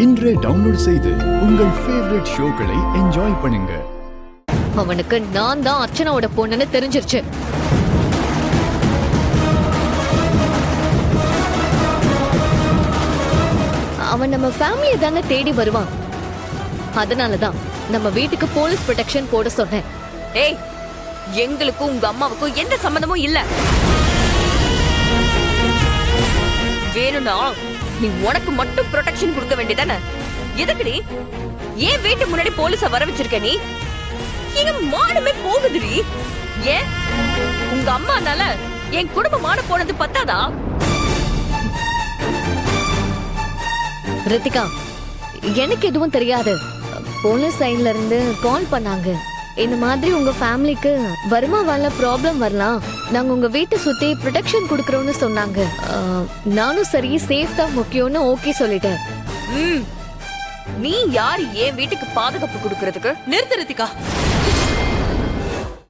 இன்றே டவுன்லோட் செய்து உங்கள் ஃபேவரட் ஷோக்களை என்ஜாய் பண்ணுங்க. அவனுக்கு நான் தான் அர்ச்சனாவோட பொண்ணுன்னு தெரிஞ்சிருச்சு. அவன் நம்ம ஃபேமிலியை தானே தேடி வருவான். அதனாலதான் நம்ம வீட்டுக்கு போலீஸ் ப்ரொடெக்ஷன் போட சொன்னேன். ஏய், எங்களுக்கும் உங்க அம்மாவுக்கும் எந்த சம்பந்தமும் இல்ல. வேணும்னா நீ உனக்கு மட்டும் ப்ரொடெக்ஷன் கொடுக்க வேண்டியதானே? எதுக்குடி ஏன் வீட்டு முன்னாடி போலீஸ வர வச்சிருக்க? நீ எங்க மானமே போகுதுடி. ஏன் உங்க அம்மானால என் குடும்ப மான போனது பத்தாதா? ரித்திகா, எனக்கு எதுவும் தெரியாது. போலீஸ் சைட்ல இருந்து கால் பண்ணாங்க. இந்த மாதிரி உங்க ஃபேமிலிக்கு வருமாவால ப்ராப்ளம் வரலாம், நாங்க உங்க வீட்டை சுத்தி ப்ரொடெக்ஷன் கொடுக்கறோம்னு சொன்னாங்க. நானும் சரி, சேஃப் தான் முக்கியம்னு ஓகே சொல்லிட்டேன். நீ யார் என் வீட்டுக்கு பாதுகாப்பு கொடுக்கறதுக்கு? நிறுத்து ரித்திகா.